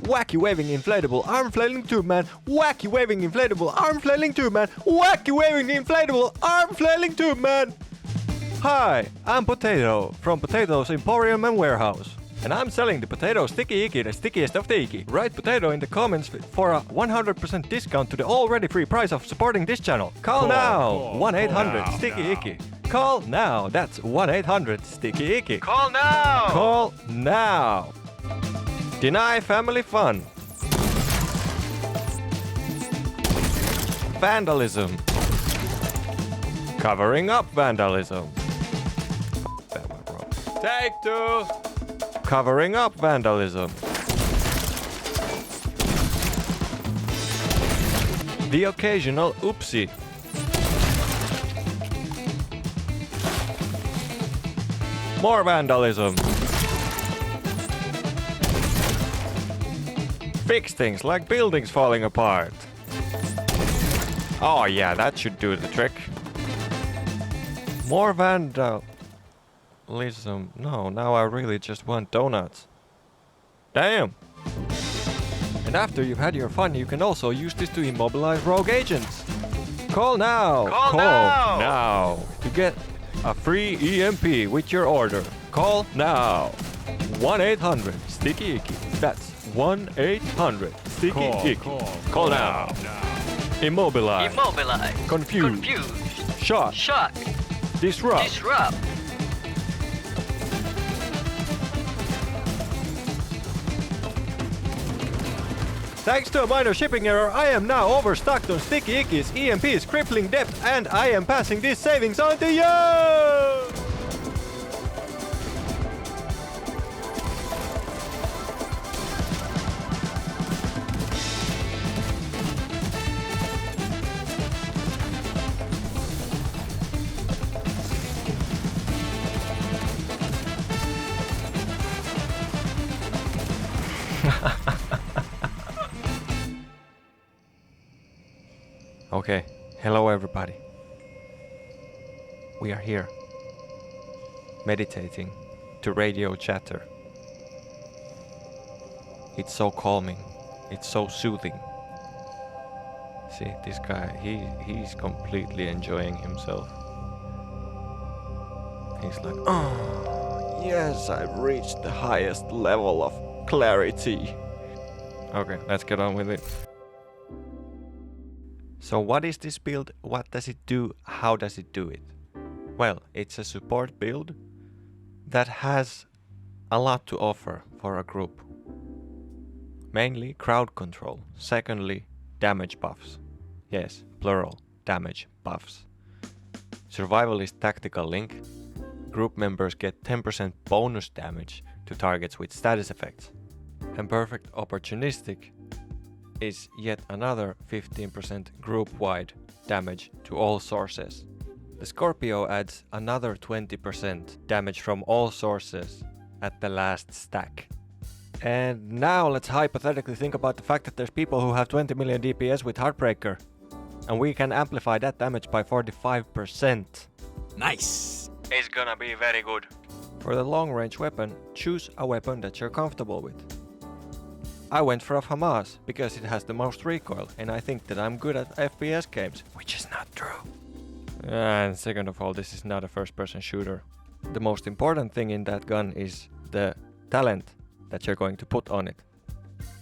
Wacky waving inflatable arm flailing tube man. Wacky waving inflatable arm flailing tube man. Wacky waving inflatable arm flailing tube man. Hi, I'm Potato from Potato Emporium and Warehouse. And I'm selling the Potato Sticky Icky, the stickiest of the icky. Write Potato in the comments for a 100% discount to the already free price of supporting this channel. Call now! 1-800-STICKY ICKY. Call now! That's 1-800-STICKY ICKY. Call now! Call now! Deny family fun. Vandalism. Covering up vandalism. That went wrong. Take two! Covering up vandalism. The occasional oopsie. More vandalism. Fix things like buildings falling apart. Oh yeah, that should do the trick. More vandalism. No, now I really just want donuts. Damn! And after you've had your fun, you can also use this to immobilize rogue agents. Call now! Call now! Now! To get a free EMP with your order. Call now! 1-800-STICKY-ICKY. That's 1-800-STICKY-ICKY. Call now! Immobilize. Immobilize. Confuse. Shock. Shock. Disrupt. Thanks to a minor shipping error, I am now overstocked on Sticky Icky's EMP's crippling depth, and I am passing these savings on to you! Okay, hello everybody. We are here, meditating to radio chatter. It's so calming, it's so soothing. See, this guy, he's completely enjoying himself. He's like, oh, yes, I've reached the highest level of clarity. Okay, let's get on with it. So what is this build? What does it do? How does it do it? Well, it's a support build that has a lot to offer for a group. Mainly crowd control. Secondly, damage buffs. Yes, plural, damage buffs. Survivalist tactical link. Group members get 10% bonus damage to targets with status effects. And perfect opportunistic is yet another 15% group-wide damage to all sources. The Scorpio adds another 20% damage from all sources at the last stack. And now let's hypothetically think about the fact that there's people who have 20 million DPS with Heartbreaker. And we can amplify that damage by 45%. Nice! It's gonna be very good. For the long-range weapon, choose a weapon that you're comfortable with. I went for a FAMAS because it has the most recoil, and I think that I'm good at FPS games, which is not true. And second of all, this is not a first-person shooter. The most important thing in that gun is the talent that you're going to put on it.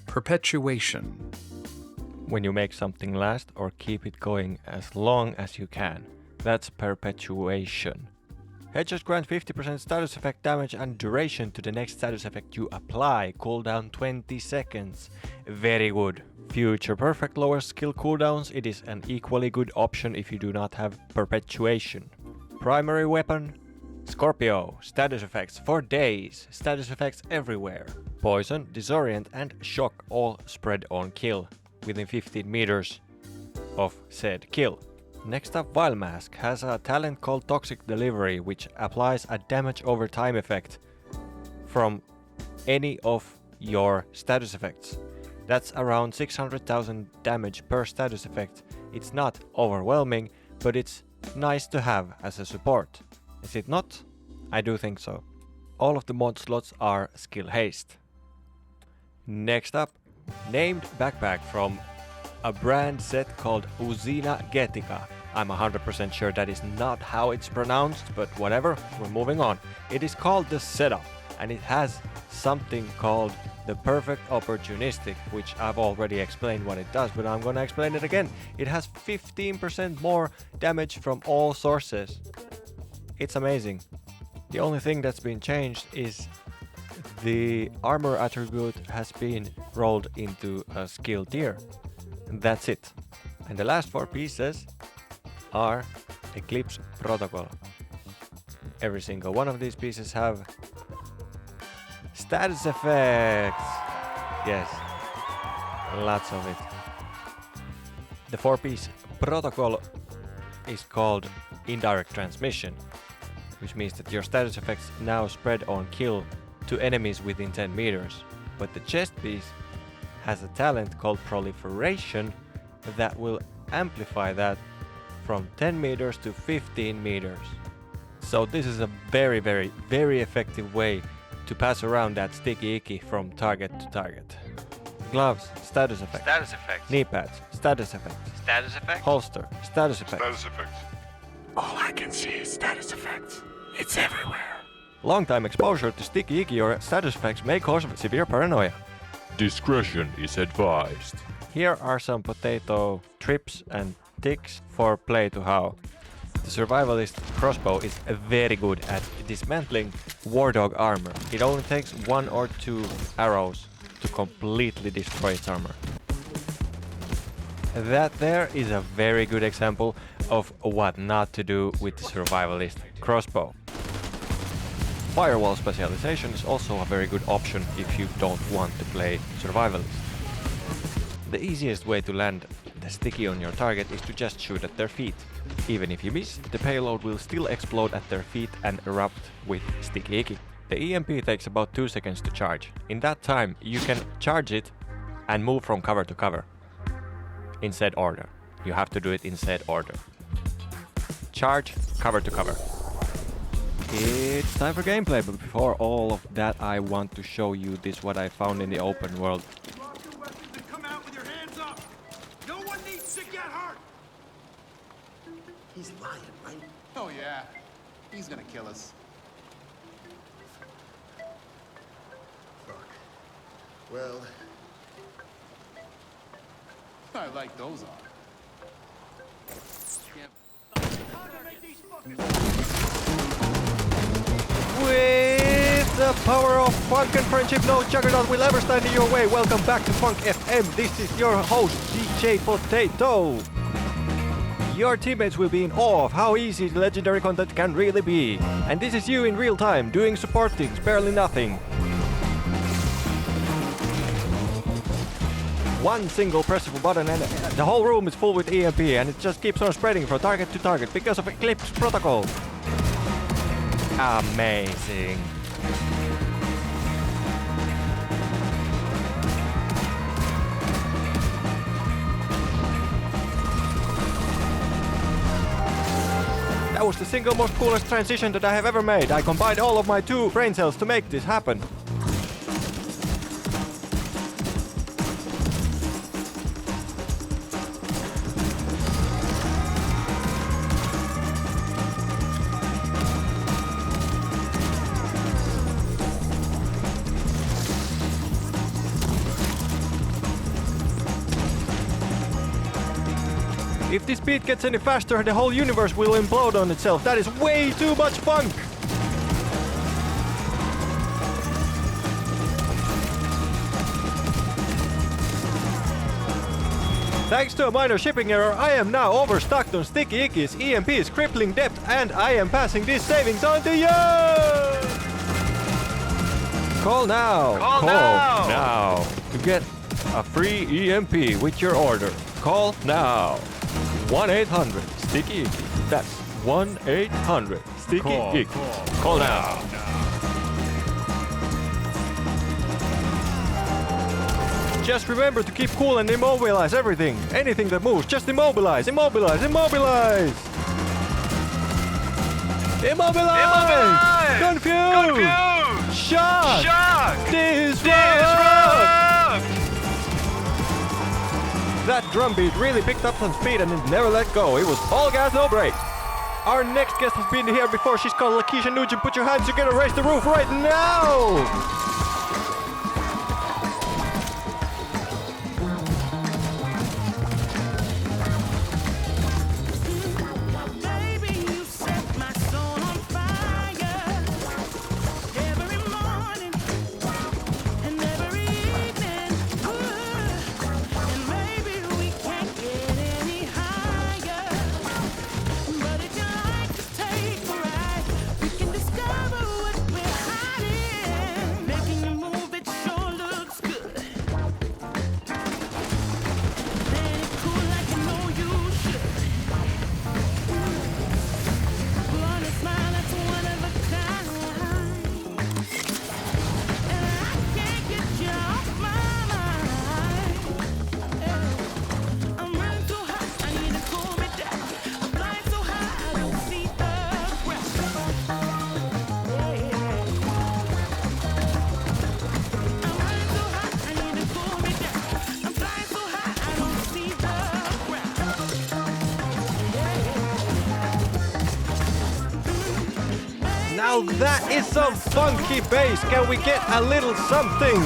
Perpetuation. When you make something last or keep it going as long as you can. That's perpetuation. Hedges grant 50% status effect damage and duration to the next status effect you apply. Cooldown 20 seconds. Very good. Future perfect lower skill cooldowns. It is an equally good option if you do not have perpetuation. Primary weapon. Scorpio. Status effects for days. Status effects everywhere. Poison, disorient and shock all spread on kill within 15 meters of said kill. Next up, Vile Mask has a talent called Toxic Delivery, which applies a damage over time effect from any of your status effects. That's around 600,000 damage per status effect. It's not overwhelming, but it's nice to have as a support. Is it not? I do think so. All of the mod slots are skill haste. Next up, Named backpack from a brand set called Usina Getica. I'm 100% sure that is not how it's pronounced, but whatever, we're moving on. It is called the Setup, and it has something called the Perfect Opportunistic, which I've already explained what it does, but I'm gonna explain it again. It has 15% more damage from all sources. It's amazing. The only thing that's been changed is the armor attribute has been rolled into a skill tier. That's it. And the last 4 pieces are Eclipse Protocol. Every single one of these pieces have status effects. Yes, lots of it. The 4-piece protocol is called Indirect Transmission, which means that your status effects now spread on kill to enemies within 10 meters. But the chest piece has a talent called Proliferation that will amplify that from 10 meters to 15 meters. So this is a very, very, very effective way to pass around that sticky icky from target to target. Gloves, status effect. Status effects. Knee pads, status effect. Status effects. Holster, status effect. Status effects. All I can see is status effects. It's everywhere. Long-time exposure to sticky icky or status effects may cause severe paranoia. Discretion is advised. Here are some potato trips and ticks for play to how. The survivalist crossbow is very good at dismantling war dog armor. It only takes 1 or 2 arrows to completely destroy its armor. That there is a very good example of what not to do with the survivalist crossbow. Firewall specialization is also a very good option if you don't want to play survivalist. The easiest way to land the sticky on your target is to just shoot at their feet. Even if you miss, the payload will still explode at their feet and erupt with sticky icky. The EMP takes about 2 seconds to charge. In that time, you can charge it and move from cover to cover. In said order. You have to do it in said order. Charge, cover to cover. It's time for gameplay, but before all of that, I want to show you this what I found in the open world. Come out with your hands up. No one needs to get hurt. He's lying, right? Oh yeah, he's gonna kill us. Fuck. Well, I like those on. With the power of funk and friendship, no juggernaut will ever stand in your way. Welcome back to Funk FM. This is your host, DJ Potato. Your teammates will be in awe of how easy legendary content can really be. And this is you in real time, doing support things, barely nothing. One single press of a button and the whole room is full with EMP, and it just keeps on spreading from target to target because of Eclipse Protocol. Amazing. That was the single most coolest transition that I have ever made. I combined all of my 2 brain cells to make this happen. If this beat gets any faster, the whole universe will implode on itself. That is way too much funk! Thanks to a minor shipping error, I am now overstocked on sticky ickies, EMPs, crippling depth, and I am passing these savings on to you! Call now! Call now! now! To get a free EMP with your order. Call now! 1-800-STICKY-ICKY. That's 1-800-STICKY-ICKY. Call now. Just remember to keep cool and immobilize everything. Anything that moves, just immobilize, immobilize, immobilize. Immobilize! Immobilize! Confused! Confused! Shock! Shock! Disrupt! Disrupt! That drum beat really picked up some speed and it never let go. It was all gas, no brakes. Our next guest has been here before. She's called Lakeisha Nugent. Put your hands together, raise the roof right now! Now that is some funky bass. Can we get a little something?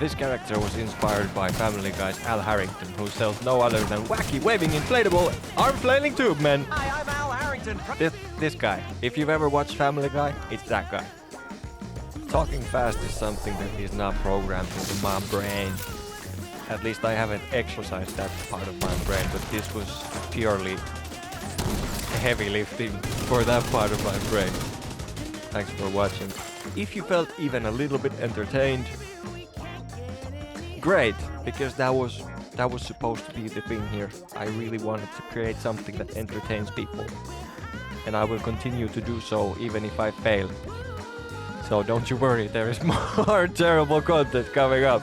This character was inspired by Family Guy's Al Harrington, who sells no other than wacky waving inflatable arm flailing tube men. Hi, I'm Al Harrington. This guy. If you've ever watched Family Guy, it's that guy. Talking fast is something that is not programmed into my brain. At least I haven't exercised that part of my brain, but this was purely heavy lifting for that part of my brain. Thanks for watching. If you felt even a little bit entertained, great, because that was supposed to be the thing here. I really wanted to create something that entertains people, and I will continue to do so even if I fail. So don't you worry, there is more terrible content coming up.